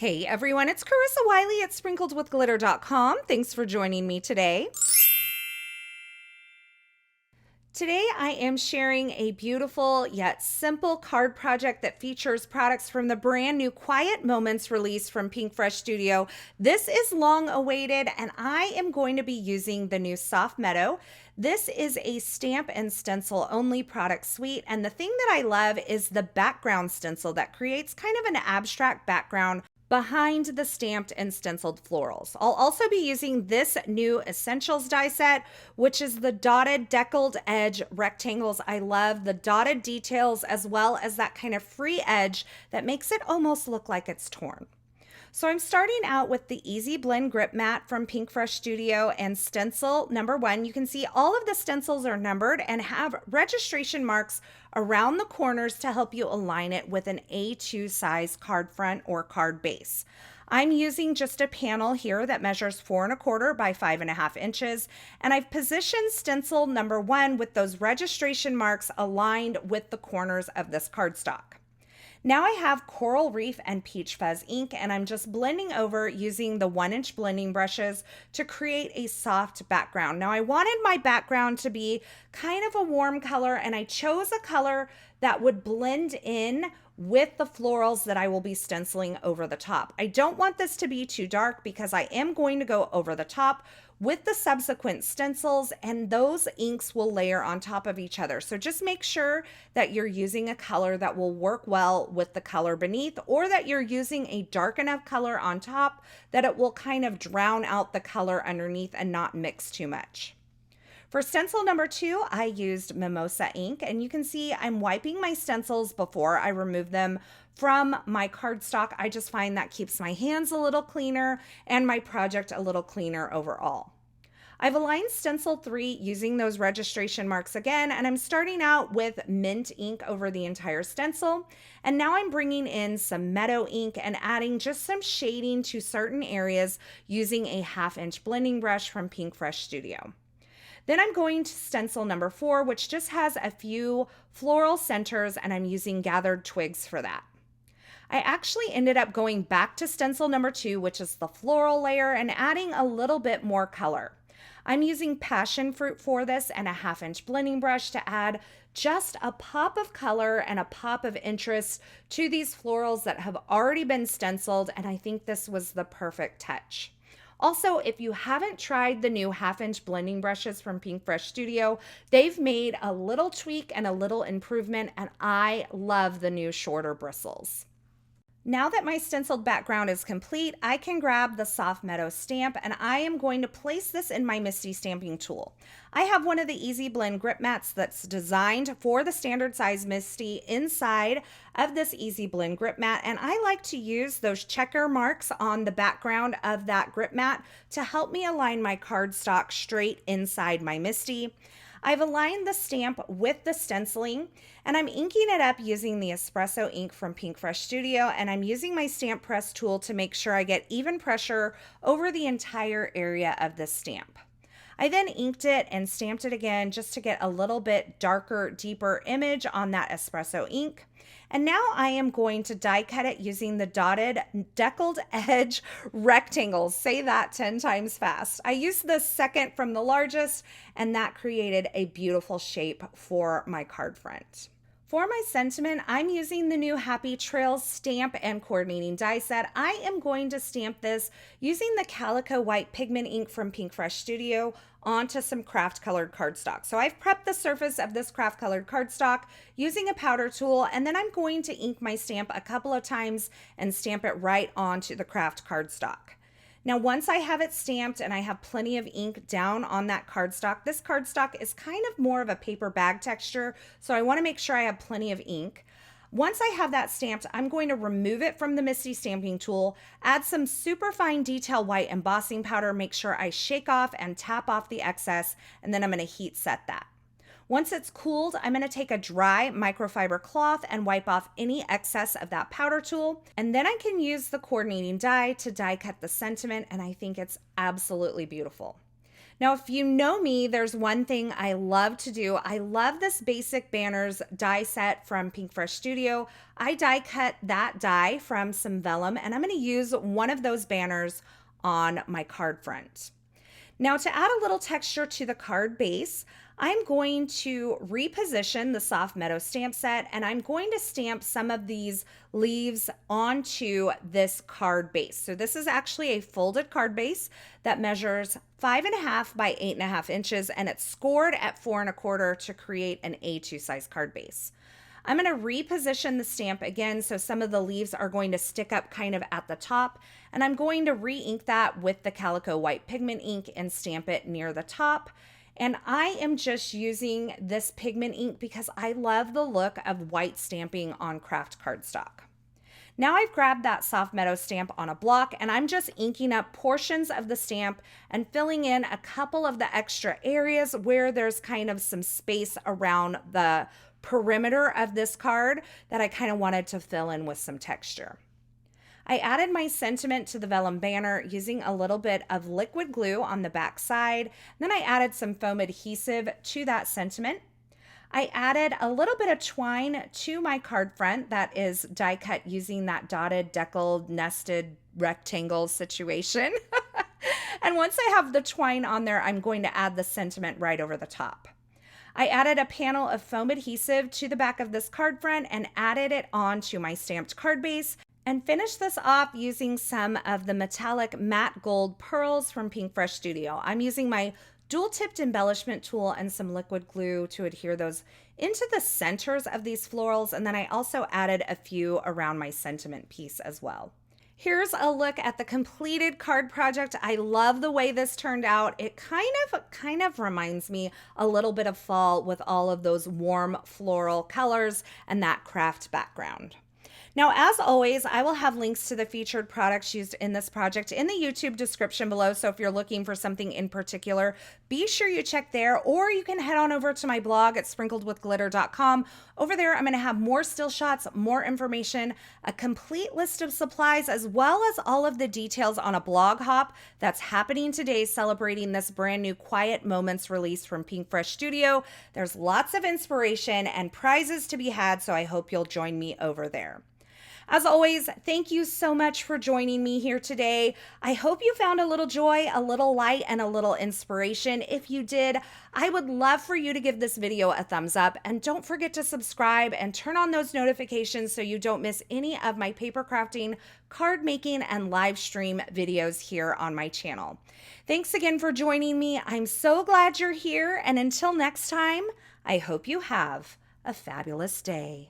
Hey everyone, it's Carissa Wiley at sprinkledwithglitter.com. Thanks for joining me today. Today I am sharing a beautiful yet simple card project that features products from the brand new Quiet Moments release from Pinkfresh Studio. This is long awaited and I am going to be using the new Soft Meadow. This is a stamp and stencil only product suite, and the thing that I love is the background stencil that creates kind of an abstract background behind the stamped and stenciled florals. I'll also be using this new Essentials die set, which is the dotted deckled edge rectangles. I love the dotted details as well as that kind of free edge that makes it almost look like it's torn. So I'm starting out with the Easy Blend Grip Mat from Pinkfresh Studio and stencil number 1. You can see all of the stencils are numbered and have registration marks around the corners to help you align it with an A2 size card front or card base. I'm using just a panel here that measures 4 1/4 by 5.5 inches, and I've positioned stencil number 1 with those registration marks aligned with the corners of this cardstock. Now I have Coral Reef and Peach Fuzz ink, and I'm just blending over using the 1-inch blending brushes to create a soft background. Now I wanted my background to be kind of a warm color, and I chose a color that would blend in with the florals that I will be stenciling over the top. I don't want this to be too dark because I am going to go over the top with the subsequent stencils, and those inks will layer on top of each other. So just make sure that you're using a color that will work well with the color beneath, or that you're using a dark enough color on top that it will kind of drown out the color underneath and not mix too much. For stencil number 2, I used Mimosa ink, and you can see I'm wiping my stencils before I remove them from my cardstock. I just find that keeps my hands a little cleaner and my project a little cleaner overall. I've aligned stencil 3 using those registration marks again, and I'm starting out with mint ink over the entire stencil. And now I'm bringing in some meadow ink and adding just some shading to certain areas using a 1/2-inch blending brush from Pinkfresh Studio. Then I'm going to stencil number 4, which just has a few floral centers, and I'm using gathered twigs for that. I actually ended up going back to stencil number 2, which is the floral layer, and adding a little bit more color. I'm using passion fruit for this and a 1/2-inch blending brush to add just a pop of color and a pop of interest to these florals that have already been stenciled, and I think this was the perfect touch. Also, if you haven't tried the new 1/2-inch blending brushes from Pinkfresh Studio, they've made a little tweak and a little improvement, and I love the new shorter bristles. Now that my stenciled background is complete, I can grab the Soft Meadow stamp, and I am going to place this in my MISTI stamping tool. I have one of the Easy Blend grip mats that's designed for the standard size MISTI inside of this Easy Blend grip mat, and I like to use those checker marks on the background of that grip mat to help me align my cardstock straight inside my MISTI. I've aligned the stamp with the stenciling, and I'm inking it up using the espresso ink from Pinkfresh Studio, and I'm using my stamp press tool to make sure I get even pressure over the entire area of this stamp. I then inked it and stamped it again just to get a little bit darker, deeper image on that espresso ink. And now I am going to die cut it using the dotted deckled edge rectangles. Say that 10 times fast. I used the second from the largest, and that created a beautiful shape for my card front. For my sentiment, I'm using the new Happy Trails stamp and coordinating die set. I am going to stamp this using the Calico White Pigment ink from Pinkfresh Studio onto some craft colored cardstock. So I've prepped the surface of this craft colored cardstock using a powder tool, and then I'm going to ink my stamp a couple of times and stamp it right onto the craft cardstock. Now, once I have it stamped and I have plenty of ink down on that cardstock, this cardstock is kind of more of a paper bag texture, so I want to make sure I have plenty of ink. Once I have that stamped, I'm going to remove it from the MISTI stamping tool, add some super fine detail white embossing powder, make sure I shake off and tap off the excess, and then I'm going to heat set that. Once it's cooled, I'm going to take a dry microfiber cloth and wipe off any excess of that powder tool. And then I can use the coordinating die to die cut the sentiment, and I think it's absolutely beautiful. Now, if you know me, there's one thing I love to do. I love this basic banners die set from Pinkfresh Studio. I die cut that die from some vellum, and I'm going to use one of those banners on my card front. Now, to add a little texture to the card base, I'm going to reposition the Soft Meadow stamp set, and I'm going to stamp some of these leaves onto this card base. So this is actually a folded card base that measures 5.5 by 8.5 inches, and it's scored at 4.25 to create an A2 size card base. I'm going to reposition the stamp again, so some of the leaves are going to stick up kind of at the top, and I'm going to re-ink that with the Calico White Pigment ink and stamp it near the top. And I am just using this pigment ink because I love the look of white stamping on craft cardstock. Now I've grabbed that Soft Meadow stamp on a block, and I'm just inking up portions of the stamp and filling in a couple of the extra areas where there's kind of some space around the perimeter of this card that I kind of wanted to fill in with some texture. I added my sentiment to the vellum banner using a little bit of liquid glue on the back side. Then I added some foam adhesive to that sentiment. I added a little bit of twine to my card front that is die cut using that dotted, deckled, nested rectangle situation. And once I have the twine on there, I'm going to add the sentiment right over the top. I added a panel of foam adhesive to the back of this card front and added it onto my stamped card base, and finish this off using some of the metallic matte gold pearls from Pinkfresh Studio. I'm using my dual-tipped embellishment tool and some liquid glue to adhere those into the centers of these florals, and then I also added a few around my sentiment piece as well. Here's a look at the completed card project. I love the way this turned out. It kind of reminds me a little bit of fall with all of those warm floral colors and that craft background. Now, as always, I will have links to the featured products used in this project in the YouTube description below. So if you're looking for something in particular, be sure you check there, or you can head on over to my blog at sprinkledwithglitter.com. Over there, I'm going to have more still shots, more information, a complete list of supplies, as well as all of the details on a blog hop that's happening today celebrating this brand new Quiet Moments release from Pinkfresh Studio. There's lots of inspiration and prizes to be had, so I hope you'll join me over there. As always, thank you so much for joining me here today. I hope you found a little joy, a little light, and a little inspiration. If you did, I would love for you to give this video a thumbs up, and don't forget to subscribe and turn on those notifications so you don't miss any of my paper crafting, card making, and live stream videos here on my channel. Thanks again for joining me. I'm so glad you're here, and until next time, I hope you have a fabulous day.